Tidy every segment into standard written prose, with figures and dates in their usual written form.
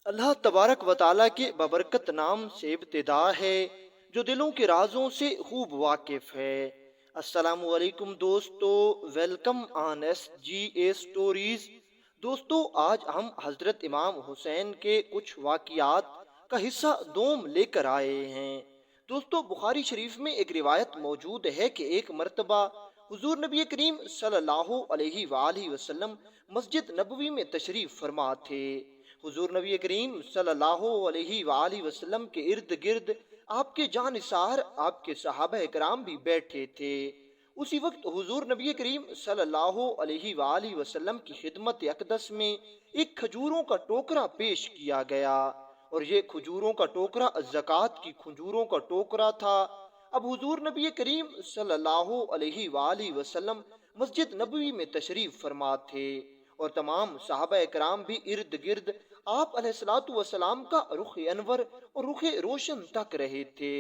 اللہ تبارک و تعالیٰ کے ببرکت نام سے ابتدا ہے جو دلوں کے رازوں سے خوب واقف ہے۔ السلام علیکم دوستو، welcome on S G A stories. دوستو، آج ہم حضرت امام حسین کے کچھ واقعات کا حصہ دوم لے کر آئے ہیں۔ دوستو، بخاری شریف میں ایک روایت موجود ہے کہ ایک مرتبہ حضور نبی کریم صلی اللہ علیہ وآلہ وسلم مسجد نبوی میں تشریف فرما تھے۔ حضور نبی کریم صلی اللہ علیہ وآلہ وسلم کے ارد گرد آپ کے جانثار آپ کے صحابہ کرام بھی بیٹھے تھے۔ اسی وقت حضور نبی کریم صلی اللہ علیہ وآلہ وسلم کی خدمت اقدس میں ایک کھجوروں کا ٹوکرا پیش کیا گیا، اور یہ کھجوروں کا ٹوکرا زکوٰۃ کی کھجوروں کا ٹوکرا تھا۔ اب حضور نبی کریم صلی اللہ علیہ وآلہ وسلم مسجد نبوی میں تشریف فرما تھے، اور تمام صحابہ کرام بھی ارد گرد آپ علیہ الصلوۃ والسلام کا رخ انور اور رخ روشن تک رہے تھے،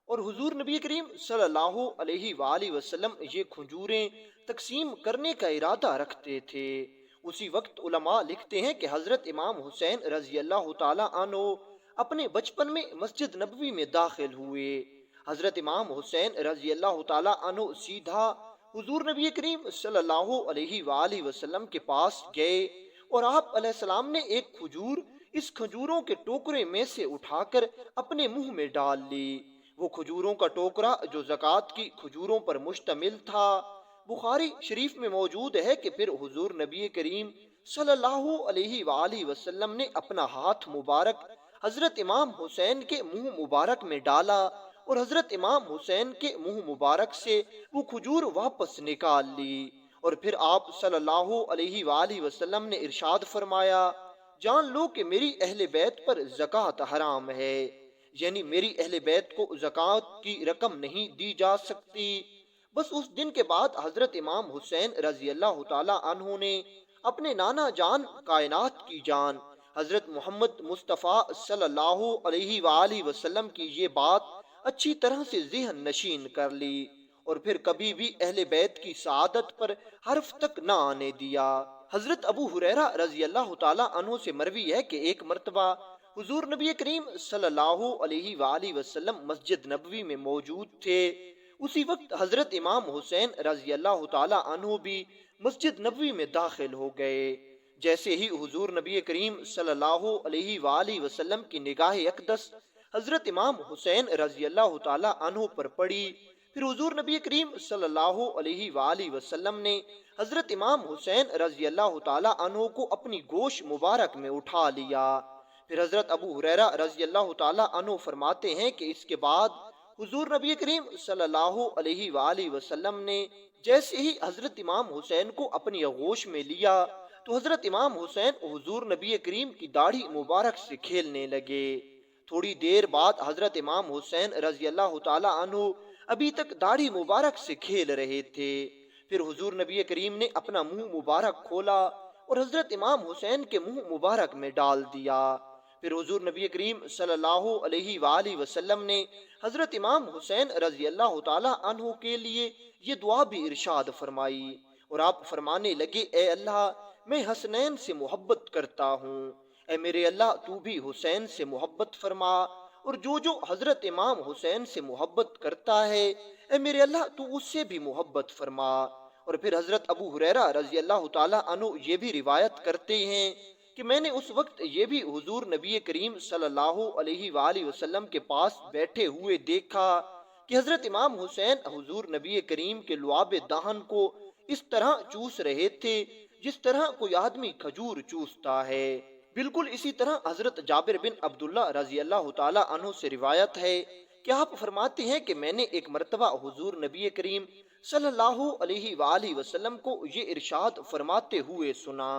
اور حضور نبی کریم صلی اللہ علیہ وآلہ وسلم یہ کھجوریں تقسیم کرنے کا ارادہ رکھتے تھے۔ اسی وقت علماء لکھتے ہیں کہ حضرت امام حسین رضی اللہ تعالی عنہ اپنے بچپن میں مسجد نبوی میں داخل ہوئے۔ حضرت امام حسین رضی اللہ تعالی عنہ سیدھا حضور نبی کریم صلی اللہ علیہ وآلہ وسلم کے پاس گئے، اور آپ علیہ السلام نے ایک کھجور اس کھجوروں کے ٹوکرے میں سے اٹھا کر اپنے منہ میں ڈال لی۔ وہ کھجوروں کا ٹوکرا جو زکوٰۃ کی کھجوروں پر مشتمل تھا۔ بخاری شریف میں موجود ہے کہ پھر حضور نبی کریم صلی اللہ علیہ وآلہ وسلم نے اپنا ہاتھ مبارک حضرت امام حسین کے منہ مبارک میں ڈالا، اور حضرت امام حسین کے منہ مبارک سے وہ کھجور واپس نکال لی، اور پھر آپ صلی اللہ علیہ وآلہ وسلم نے ارشاد فرمایا، جان لو کہ میری اہل بیت پر زکوٰۃ حرام ہے، یعنی میری اہل بیت کو زکوٰۃ کی رقم نہیں دی جا سکتی۔ بس اس دن کے بعد حضرت امام حسین رضی اللہ تعالی عنہ نے اپنے نانا جان کائنات کی جان حضرت محمد مصطفیٰ صلی اللہ علیہ وآلہ وسلم کی یہ بات اچھی طرح سے ذہن نشین کر لی، اور پھر کبھی بھی اہل بیت کی سعادت پر حرف تک نہ آنے دیا۔ حضرت ابو ہریرہ رضی اللہ تعالی عنہ سے مروی ہے کہ ایک مرتبہ حضور نبی کریم صلی اللہ علیہ وآلہ وسلم مسجد نبوی میں موجود تھے۔ اسی وقت حضرت امام حسین رضی اللہ تعالی عنہ بھی مسجد نبوی میں داخل ہو گئے۔ جیسے ہی حضور نبی کریم صلی اللہ علیہ وآلہ وسلم کی نگاہ اقدس حضرت امام حسین رضی اللہ تعالی عنہ پر پڑی، پھر حضور نبی کریم صلی اللہ علیہ وآلہ وسلم نے حضرت امام حسین رضی اللہ تعالی عنہ کو اپنی گوش مبارک میں اٹھا لیا۔ پھر حضرت ابو ہریرہ رضی اللہ تعالی عنہ فرماتے ہیں کہ اس کے بعد حضور نبی کریم صلی اللہ علیہ وآلہ وسلم نے جیسے ہی حضرت امام حسین کو اپنی آغوش میں لیا تو حضرت امام حسین حضور نبی کریم کی داڑھی مبارک سے کھیلنے لگے۔ تھوڑی دیر بعد حضرت امام حسین رضی اللہ تعالی عنہ ابھی تک داڑھی مبارک سے کھیل رہے تھے۔ پھر حضور نبی کریم نے اپنا منہ مبارک کھولا اور حضرت امام حسین کے منہ مبارک میں ڈال دیا۔ پھر حضور نبی کریم صلی اللہ علیہ وآلہ وسلم نے حضرت امام حسین رضی اللہ تعالی عنہ کے لیے یہ دعا بھی ارشاد فرمائی، اور آپ فرمانے لگے، اے اللہ، میں حسنین سے محبت کرتا ہوں، اے میرے اللہ تو بھی حسین سے محبت فرما، اور جو جو حضرت امام حسین سے محبت کرتا ہے اے میرے اللہ تو اس سے بھی محبت فرما۔ اور پھر حضرت ابو ہریرہ رضی اللہ تعالی عنہ یہ بھی روایت کرتے ہیں کہ میں نے اس وقت یہ بھی حضور نبی کریم صلی اللہ علیہ وآلہ وسلم کے پاس بیٹھے ہوئے دیکھا کہ حضرت امام حسین حضور نبی کریم کے لعاب دہن کو اس طرح چوس رہے تھے جس طرح کوئی آدمی کھجور چوستا ہے۔ بالکل اسی طرح حضرت جابر بن عبداللہ رضی اللہ تعالی عنہ سے روایت ہے کہ آپ فرماتے ہیں کہ میں نے ایک مرتبہ حضور نبی کریم صلی اللہ علیہ وآلہ وسلم کو یہ ارشاد فرماتے ہوئے سنا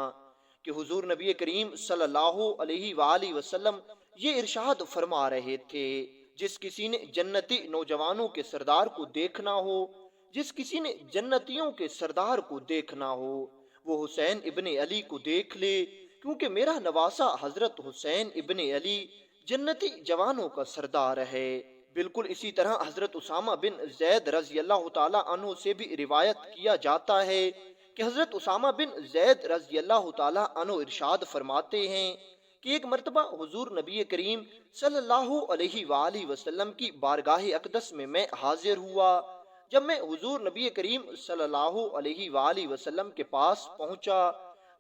کہ حضور نبی کریم صلی اللہ علیہ وآلہ وسلم یہ ارشاد فرما رہے تھے، جس کسی نے جنتی نوجوانوں کے سردار کو دیکھنا ہو، جس کسی نے جنتیوں کے سردار کو دیکھنا ہو، وہ حسین ابن علی کو دیکھ لے، کیونکہ میرا نواسا حضرت حسین ابن علی جنتی جوانوں کا سردار ہے۔ بالکل اسی طرح حضرت اسامہ بن زید رضی اللہ تعالی عنہ سے بھی روایت کیا جاتا ہے کہ حضرت اسامہ بن زید رضی اللہ تعالی عنہ ارشاد فرماتے ہیں کہ ایک مرتبہ حضور نبی کریم صلی اللہ علیہ وآلہ وسلم کی بارگاہ اقدس میں حاضر ہوا۔ جب میں حضور نبی کریم صلی اللہ علیہ وآلہ وسلم کے پاس پہنچا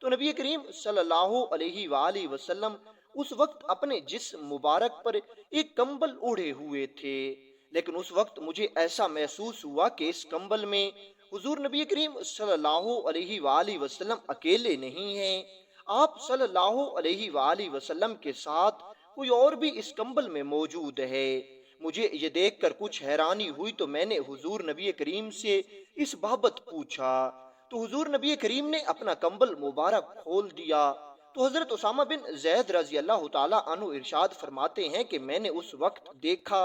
تو نبی کریم صلی اللہ علیہ وآلہ وسلم اس وقت اپنے جسم مبارک پر ایک کمبل اوڑھے ہوئے تھے، لیکن اس وقت مجھے ایسا محسوس ہوا کہ اس کمبل میں حضور نبی کریم صلی اللہ علیہ وآلہ وسلم اکیلے نہیں ہیں، آپ صلی اللہ علیہ وآلہ وسلم کے ساتھ کوئی اور بھی اس کمبل میں موجود ہے۔ مجھے یہ دیکھ کر کچھ حیرانی ہوئی تو میں نے حضور نبی کریم سے اس بابت پوچھا تو حضور نبی کریم نے اپنا کمبل مبارک کھول دیا تو حضرت اسامہ بن زید رضی اللہ تعالی عنہ ارشاد فرماتے ہیں کہ میں نے اس وقت دیکھا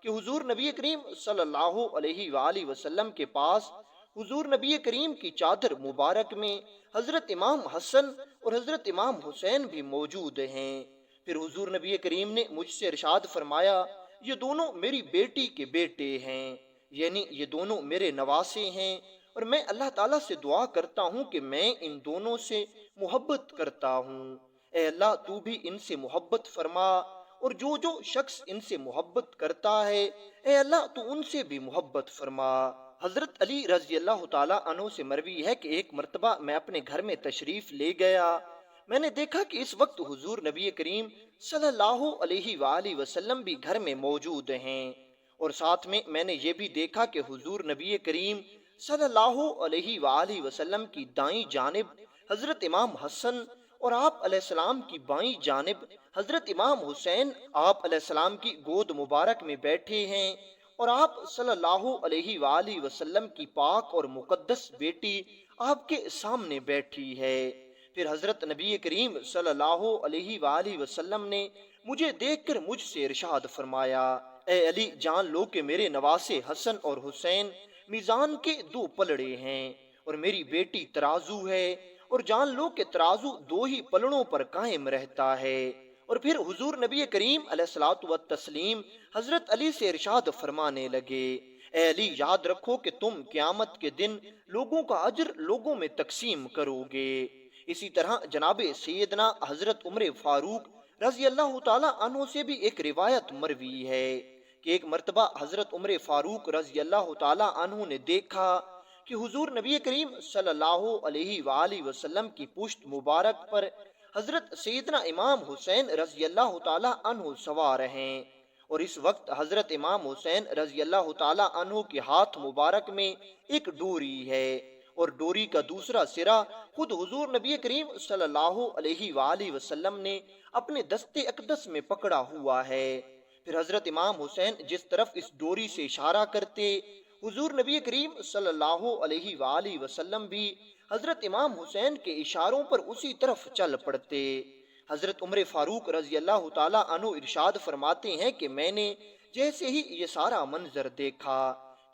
کہ حضور نبی کریم صلی اللہ علیہ وآلہ وسلم کے پاس حضور نبی کریم کی چادر مبارک میں حضرت امام حسن اور حضرت امام حسین بھی موجود ہیں۔ پھر حضور نبی کریم نے مجھ سے ارشاد فرمایا یہ دونوں میری بیٹی کے بیٹے ہیں، یعنی یہ دونوں میرے نواسے ہیں، اور میں اللہ تعالیٰ سے دعا کرتا ہوں کہ میں ان دونوں سے محبت کرتا ہوں۔ اے اللہ تو بھی ان سے محبت فرما، اور جو جو شخص ان سے محبت کرتا ہے اے اللہ تو ان سے بھی محبت فرما۔ حضرت علی رضی اللہ تعالیٰ عنہ سے مروی ہے کہ ایک مرتبہ میں اپنے گھر میں تشریف لے گیا، میں نے دیکھا کہ اس وقت حضور نبی کریم صلی اللہ علیہ وآلہ وسلم بھی گھر میں موجود ہیں، اور ساتھ میں نے یہ بھی دیکھا کہ حضور نبی کریم صلی اللہ علیہ وآلہ وسلم کی دائیں جانب حضرت امام حسن اور آپ علیہ السلام کی بائیں جانب حضرت امام حسین آپ علیہ السلام کی گود مبارک میں بیٹھے ہیں، اور آپ صلی اللہ علیہ وآلہ وسلم کی پاک اور مقدس بیٹی آپ کے سامنے بیٹھی ہے۔ پھر حضرت نبی کریم صلی اللہ علیہ وآلہ وسلم نے مجھے دیکھ کر مجھ سے ارشاد فرمایا اے علی جان لو کہ میرے نواسے حسن اور حسین میزان کے دو پلڑے ہیں اور میری بیٹی ترازو ہے، اور جان لو کہ ترازو دو ہی پلڑوں پر قائم رہتا ہے۔ اور پھر حضور نبی کریم علیہ الصلوۃ والتسلیم حضرت علی سے ارشاد فرمانے لگے اے علی یاد رکھو کہ تم قیامت کے دن لوگوں کا اجر لوگوں میں تقسیم کرو گے۔ اسی طرح جناب سیدنا حضرت عمر فاروق رضی اللہ تعالی عنہ سے بھی ایک روایت مروی ہے کہ ایک مرتبہ حضرت عمر فاروق رضی اللہ تعالی عنہ نے دیکھا کہ حضور نبی کریم صلی اللہ علیہ وآلہ وسلم کی پشت مبارک پر حضرت سیدنا امام حسین رضی اللہ تعالی عنہ سوار ہیں، اور اس وقت حضرت امام حسین رضی اللہ تعالی عنہ کے ہاتھ مبارک میں ایک ڈوری ہے، اور ڈوری کا دوسرا سرا خود حضور نبی کریم صلی اللہ علیہ وآلہ وسلم نے اپنے دستے اقدس میں پکڑا ہوا ہے۔ پھر حضرت امام حسین جس طرف اس ڈوری سے اشارہ کرتے حضور نبی کریم صلی اللہ علیہ وآلہ وسلم بھی حضرت امام حسین کے اشاروں پر اسی طرف چل پڑتے۔ حضرت عمر فاروق رضی اللہ تعالی عنہ ارشاد فرماتے ہیں کہ میں نے جیسے ہی یہ سارا منظر دیکھا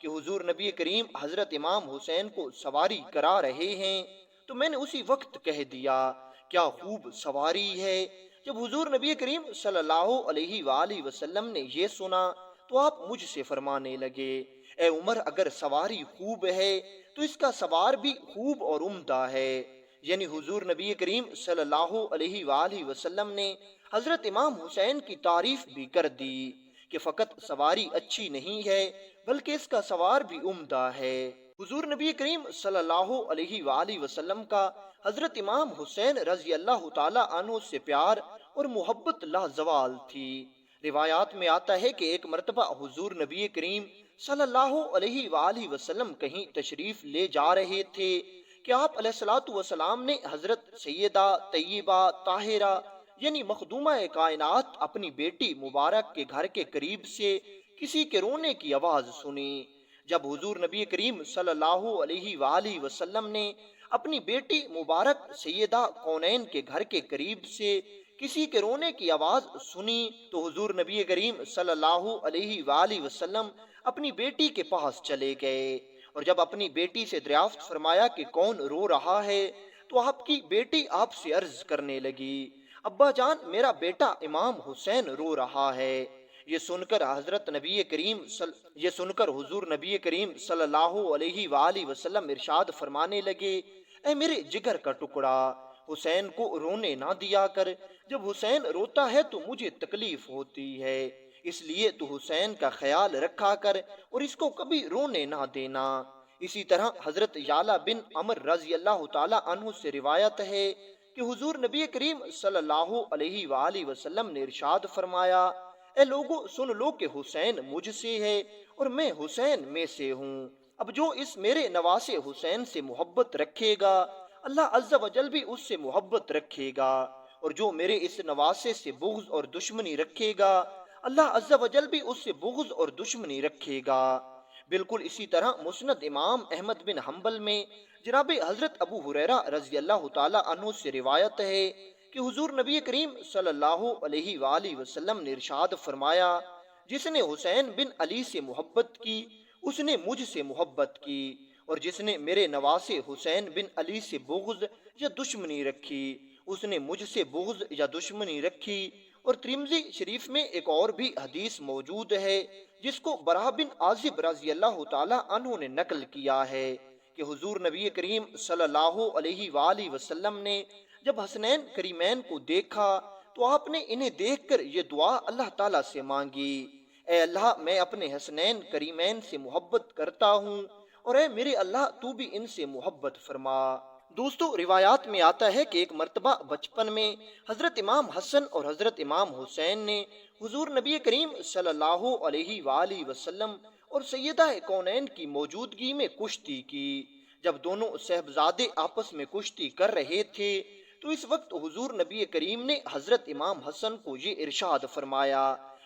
کہ حضور نبی کریم حضرت امام حسین کو سواری کرا رہے ہیں تو میں نے اسی وقت کہہ دیا کیا خوب سواری ہے۔ جب حضور نبی کریم صلی اللہ علیہ وآلہ وسلم نے یہ سنا تو آپ مجھ سے فرمانے لگے اے عمر اگر سواری خوب ہے تو اس کا سوار بھی خوب اور عمدہ ہے، یعنی حضور نبی کریم صلی اللہ علیہ وآلہ وسلم نے حضرت امام حسین کی تعریف بھی کر دی کہ فقط سواری اچھی نہیں ہے بلکہ اس کا سوار بھی عمدہ ہے۔ حضور نبی کریم صلی اللہ علیہ وآلہ وسلم کا حضرت امام حسین رضی اللہ تعالی عنہ سے پیار اور محبت لازوال تھی۔ روایات میں آتا ہے کہ ایک مرتبہ حضور نبی کریم صلی اللہ علیہ وآلہ وسلم کہیں تشریف لے جا رہے تھے کہ آپ علیہ الصلوۃ والسلام نے حضرت سیدہ طیبہ طاہرہ یعنی مخدومہ کائنات اپنی بیٹی مبارک کے گھر کے قریب سے کسی کے رونے کی آواز سنی۔ جب حضور نبی کریم صلی اللہ علیہ وآلہ وسلم نے اپنی بیٹی مبارک سیدہ کونین کے گھر کے قریب سے کسی کے رونے کی آواز سنی تو حضور نبی کریم صلی اللہ علیہ وآلہ وسلم اپنی بیٹی کے پاس چلے گئے، اور جب اپنی بیٹی سے دریافت فرمایا کہ کون رو رہا ہے تو آپ کی بیٹی آپ سے عرض کرنے لگی ابا جان میرا بیٹا امام حسین رو رہا ہے۔ یہ سن کر حضور نبی کریم صلی اللہ علیہ وآلہ وسلم ارشاد فرمانے لگے اے میرے جگر کا ٹکڑا حسین کو رونے نہ دیا کر، جب حسین روتا ہے تو مجھے تکلیف ہوتی ہے، اس لیے تو حسین کا خیال رکھا کر اور اس کو کبھی رونے نہ دینا۔ اسی طرح حضرت یعلا بن عمر رضی اللہ تعالی عنہ سے روایت ہے کہ حضور نبی کریم صلی اللہ علیہ وآلہ وسلم نے ارشاد فرمایا، اے لوگو سن لو کہ حسین مجھ سے ہے اور میں حسین میں سے ہوں۔ اب جو اس میرے نواسے حسین سے محبت رکھے گا، اللہ عز و جل بھی اس سے محبت رکھے گا، اور جو میرے اس نواسے سے بغض اور دشمنی رکھے گا، اللہ عز و جل بھی اس سے بغض اور دشمنی رکھے گا۔ بالکل اسی طرح مسند امام احمد بن حنبل میں جناب حضرت ابو ہریرہ رضی اللہ تعالی عنہ سے روایت ہے کہ حضور نبی کریم صلی اللہ علیہ وآلہ وسلم نے ارشاد فرمایا، جس نے حسین بن علی سے محبت کی اس نے مجھ سے محبت کی، اور جس نے میرے نواسے حسین بن علی سے بغض یا دشمنی رکھی اس نے مجھ سے بغض یا دشمنی رکھی۔ اور ترمذی شریف میں ایک اور بھی حدیث موجود ہے جس کو براء بن عازب رضی اللہ تعالی عنہ نے نقل کیا ہے کہ حضور نبی کریم صلی اللہ علیہ وآلہ وسلم نے جب حسنین کریمین کو دیکھا تو آپ نے انہیں دیکھ کر یہ دعا اللہ تعالیٰ سے مانگی، اے اللہ میں اپنے حسنین کریمین سے محبت کرتا ہوں، اور اے میرے اللہ تو بھی ان سے محبت فرما۔ دوستو روایات میں آتا ہے کہ ایک مرتبہ بچپن میں حضرت امام حسن اور حضرت امام حسین نے حضور نبی کریم صلی اللہ علیہ وآلہ وسلم اور سیدہ کونین کی موجودگی میں کشتی کی۔ جب دونوں صاحبزادے آپس میں کشتی کر رہے تھے تو اس وقت حضور نبی کریم نے حضرت امام حسن کو یہ ارشاد فرمایا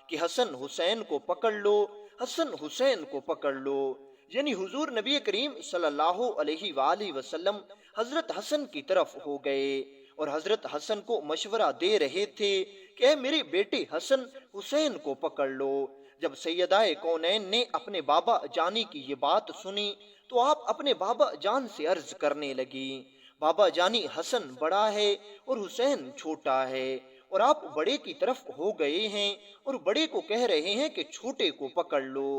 کہ حسن حسین کو پکڑ لو، حسن حسین کو پکڑ لو۔ یعنی حضور نبی کریم صلی اللہ علیہ وآلہ وسلم حضرت حسن کی طرف ہو گئے اور حضرت حسن کو مشورہ دے رہے تھے کہ اے میرے بیٹے حسن حسین کو پکڑ لو۔ جب سیدہ کونین نے اپنے بابا جانی کی یہ بات سنی تو آپ اپنے بابا جان سے عرض کرنے لگی، بابا جانی حسن بڑا ہے اور حسین چھوٹا ہے، اور آپ بڑے کی طرف ہو گئے ہیں اور بڑے کو کہہ رہے ہیں کہ چھوٹے کو پکڑ لو۔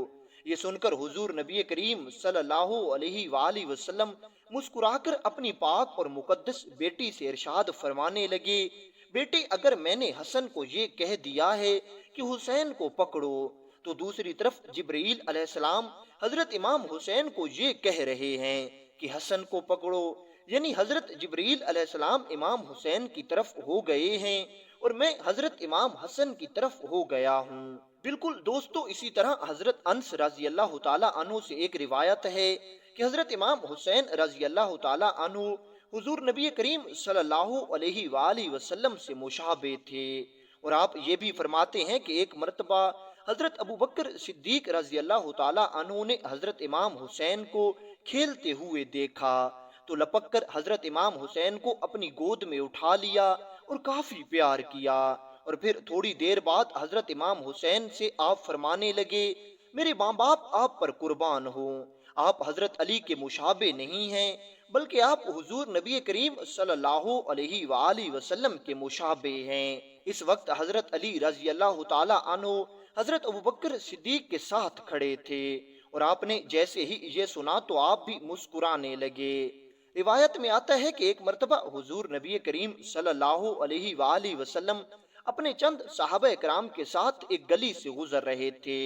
یہ سن کر حضور نبی کریم صلی اللہ علیہ وآلہ وسلم مسکرا کر اپنی پاک اور مقدس بیٹی سے ارشاد فرمانے لگے، بیٹے اگر میں نے حسن کو یہ کہہ دیا ہے کہ حسین کو پکڑو تو دوسری طرف جبرائیل علیہ السلام حضرت امام حسین کو یہ کہہ رہے ہیں کہ حسن کو پکڑو، یعنی حضرت جبرائیل علیہ السلام امام حسین کی طرف ہو گئے ہیں اور میں حضرت امام حسن کی طرف ہو گیا ہوں۔ بالکل دوستو اسی طرح حضرت انس رضی اللہ تعالی عنہ سے ایک روایت ہے کہ حضرت امام حسین رضی اللہ تعالی عنہ حضور نبی کریم صلی اللہ علیہ وآلہ وسلم سے مشابہ تھے، اور آپ یہ بھی فرماتے ہیں کہ ایک مرتبہ حضرت ابو بکر صدیق رضی اللہ تعالی عنہ نے حضرت امام حسین کو کھیلتے ہوئے دیکھا تو لپک کر حضرت امام حسین کو اپنی گود میں اٹھا لیا اور کافی پیار کیا، اور پھر تھوڑی دیر بعد حضرت امام حسین سے آپ فرمانے لگے، میرے ماں باپ آپ پر قربان ہوں، آپ حضرت علی کے مشابہ نہیں ہیں بلکہ آپ حضور نبی کریم صلی اللہ علیہ وآلہ وسلم کے مشابہ ہیں۔ اس وقت حضرت علی رضی اللہ تعالی عنہ حضرت ابوبکر صدیق کے ساتھ کھڑے تھے، اور آپ نے جیسے ہی یہ سنا تو آپ بھی مسکرانے لگے۔ روایت میں آتا ہے کہ ایک مرتبہ حضور نبی کریم صلی اللہ علیہ وآلہ وسلم اپنے چند صحابہ کرام کے ساتھ ایک گلی سے گزر رہے تھے۔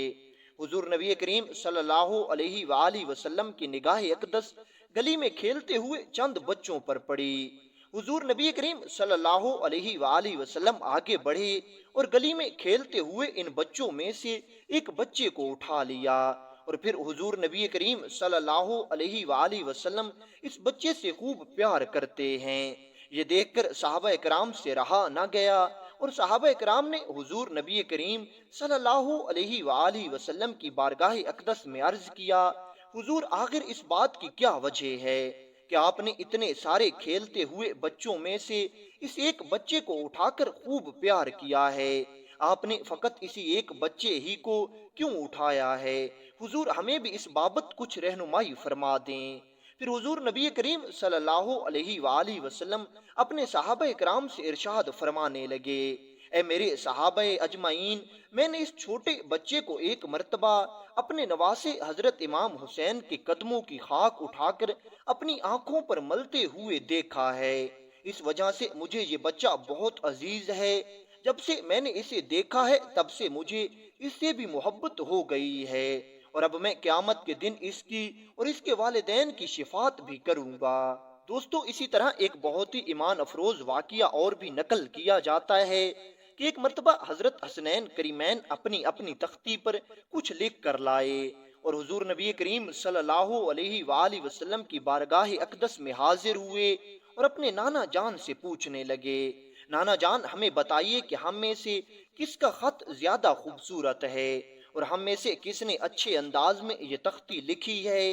حضور نبی کریم صلی اللہ علیہ وآلہ وسلم کی نگاہ اقدس گلی میں کھیلتے ہوئے چند بچوں پر پڑی۔ حضور نبی کریم صلی اللہ علیہ وآلہ وسلم آگے بڑھے اور گلی میں کھیلتے ہوئے ان بچوں میں سے ایک بچے کو اٹھا لیا، اور پھر حضور نبی کریم صلی اللہ علیہ وآلہ وسلم اس بچے سے خوب پیار کرتے ہیں۔ یہ دیکھ کر صحابہ کرام سے رہا نہ گیا، اور صحابہ کرام نے حضور نبی کریم صلی اللہ علیہ وآلہ وسلم کی بارگاہ اقدس میں عرض کیا، حضور آخر اس بات کی کیا وجہ ہے کہ آپ نے اتنے سارے کھیلتے ہوئے بچوں میں سے اس ایک بچے کو اٹھا کر خوب پیار کیا ہے، آپ نے فقط اسی ایک بچے ہی کو کیوں اٹھایا ہے؟ حضور ہمیں بھی اس بابت کچھ رہنمائی فرما دیں۔ پھر حضور نبی کریم صلی اللہ علیہ وآلہ وسلم اپنے صحابہ کرام سے ارشاد فرمانے لگے، اے میرے صحابہ اجمعین، میں نے اس چھوٹے بچے کو ایک مرتبہ اپنے نواسے حضرت امام حسین کے قدموں کی خاک اٹھا کر اپنی آنکھوں پر ملتے ہوئے دیکھا ہے۔ اس وجہ سے مجھے یہ بچہ بہت عزیز ہے۔ جب سے میں نے اسے دیکھا ہے تب سے مجھے اس سے بھی محبت ہو گئی ہے، اور اب میں قیامت کے دن اس کی اور اس کے والدین کی شفاعت بھی کروں گا۔ دوستو، اسی طرح ایک بہت ہی ایمان افروز واقعہ اور بھی نقل کیا جاتا ہے کہ ایک مرتبہ حضرت حسنین کریمین اپنی اپنی تختی پر کچھ لکھ کر لائے اور حضور نبی کریم صلی اللہ علیہ وآلہ وسلم کی بارگاہ اقدس میں حاضر ہوئے اور اپنے نانا جان سے پوچھنے لگے، نانا جان ہمیں بتائیے کہ ہم میں سے کس کا خط زیادہ خوبصورت ہے اور ہم میں سے کس نے اچھے انداز میں یہ تختی لکھی ہے۔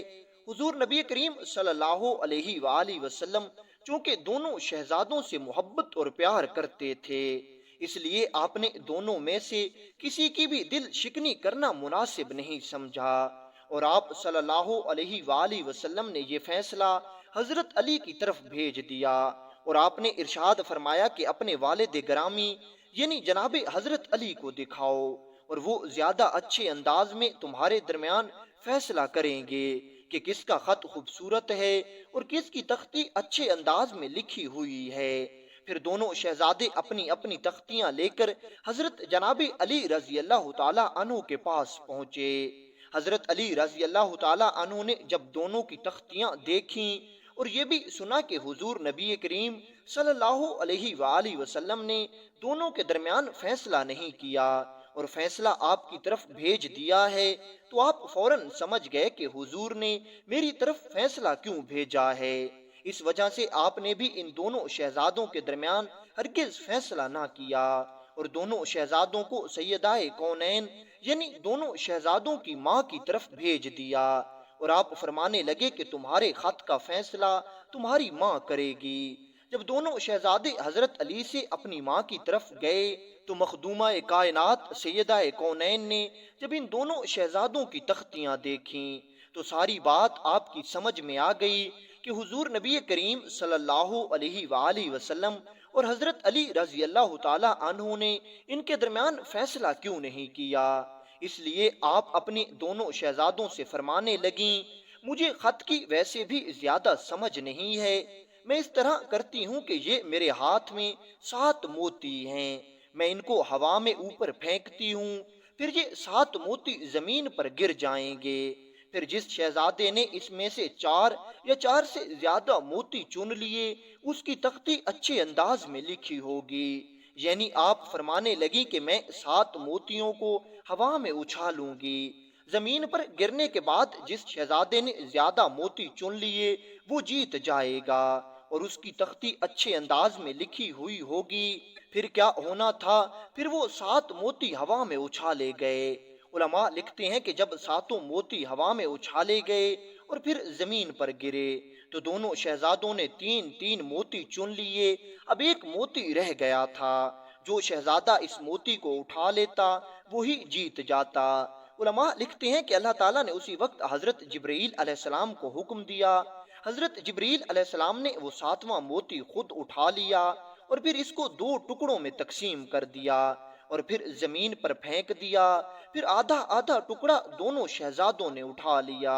حضور نبی کریم صلی اللہ علیہ وآلہ وسلم چونکہ دونوں شہزادوں سے محبت اور پیار کرتے تھے، اس لیے آپ نے دونوں میں سے کسی کی بھی دل شکنی کرنا مناسب نہیں سمجھا، اور آپ صلی اللہ علیہ وآلہ وسلم نے یہ فیصلہ حضرت علی کی طرف بھیج دیا، اور آپ نے ارشاد فرمایا کہ اپنے والد گرامی یعنی جناب حضرت علی کو دکھاؤ، اور وہ زیادہ اچھے انداز میں تمہارے درمیان فیصلہ کریں گے کہ کس کا خط خوبصورت ہے اور کس کی تختی اچھے انداز میں لکھی ہوئی ہے۔ پھر دونوں شہزادے اپنی اپنی تختیاں لے کر حضرت جناب علی رضی اللہ تعالی عنہ کے پاس پہنچے۔ حضرت علی رضی اللہ تعالی عنہ نے جب دونوں کی تختیاں دیکھیں اور یہ بھی سنا کہ حضور نبی کریم صلی اللہ علیہ وآلہ وسلم نے دونوں کے درمیان فیصلہ نہیں کیا اور فیصلہ آپ کی طرف بھیج دیا ہے، تو آپ فوراً سمجھ گئے کہ حضور نے میری طرف فیصلہ کیوں بھیجا ہے۔ اس وجہ سے آپ نے بھی ان دونوں شہزادوں کے درمیان ہرگز فیصلہ نہ کیا اور دونوں شہزادوں کو سیدہ کونین یعنی دونوں شہزادوں کی ماں کی طرف بھیج دیا، اور آپ فرمانے لگے کہ تمہارے خط کا فیصلہ تمہاری ماں کرے گی۔ جب دونوں شہزادے حضرت علی سے اپنی ماں کی طرف گئے تو مخدومہ کائنات سیدہ کونین نے جب ان دونوں شہزادوں کی تختیاں دیکھیں تو ساری بات آپ کی سمجھ میں آ گئی کہ حضور نبی کریم صلی اللہ علیہ وآلہ وسلم اور حضرت علی رضی اللہ تعالی عنہ نے ان کے درمیان فیصلہ کیوں نہیں کیا۔ اس لیے آپ اپنے دونوں شہزادوں سے فرمانے لگیں، مجھے خط کی ویسے بھی زیادہ سمجھ نہیں ہے، میں اس طرح کرتی ہوں کہ یہ میرے ہاتھ میں 7 موتی ہیں، میں ان کو ہوا میں اوپر پھینکتی ہوں، پھر یہ 7 موتی زمین پر گر جائیں گے، پھر جس شہزادے نے اس میں سے 4 یا 4 سے زیادہ موتی چن لیے اس کی تختی اچھے انداز میں لکھی ہوگی۔ یعنی آپ فرمانے لگی کہ میں 7 موتیوں کو ہوا میں اچھالوں گی، زمین پر گرنے کے بعد جس شہزادے نے زیادہ موتی چن لیے وہ جیت جائے گا اور اس کی تختی اچھے انداز میں لکھی ہوئی ہوگی۔ پھر کیا ہونا تھا، پھر وہ 7 موتی ہوا میں اچھالے گئے۔ علماء لکھتے ہیں کہ جب 7 موتی ہوا میں اچھالے گئے اور پھر زمین پر گرے تو دونوں شہزادوں نے 3 موتی چن لیے، اب ایک موتی رہ گیا تھا، جو شہزادہ اس موتی کو اٹھا لیتا وہی جیت جاتا۔ علماء لکھتے ہیں کہ اللہ تعالیٰ نے اسی وقت حضرت جبرائیل علیہ السلام کو حکم دیا، حضرت جبرائیل علیہ السلام نے وہ 7واں موتی خود اٹھا لیا اور پھر اس کو 2 ٹکڑوں میں تقسیم کر دیا اور پھر زمین پر پھینک دیا، پھر آدھا آدھا ٹکڑا دونوں شہزادوں نے اٹھا لیا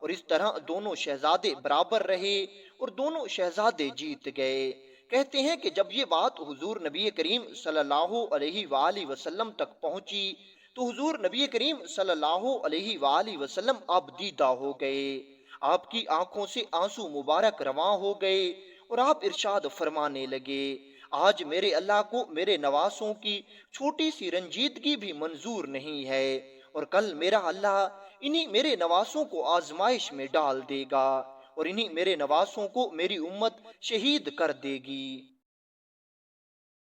اور اس طرح دونوں شہزادے برابر رہے اور دونوں شہزادے جیت گئے۔ کہتے ہیں کہ جب یہ بات حضور نبی کریم صلی اللہ علیہ وآلہ وسلم تک پہنچی تو حضور نبی کریم صلی اللہ علیہ وآلہ وسلم اب دیدہ ہو گئے، آپ کی آنکھوں سے آنسو مبارک رواں ہو گئے اور آپ ارشاد فرمانے لگے، آج میرے اللہ کو میرے نواسوں کی چھوٹی سی رنجیدگی بھی منظور نہیں ہے، اور کل میرا اللہ انہی میرے نواسوں کو آزمائش میں ڈال دے گا اور انہی میرے نواسوں کو میری امت شہید کر دے گی۔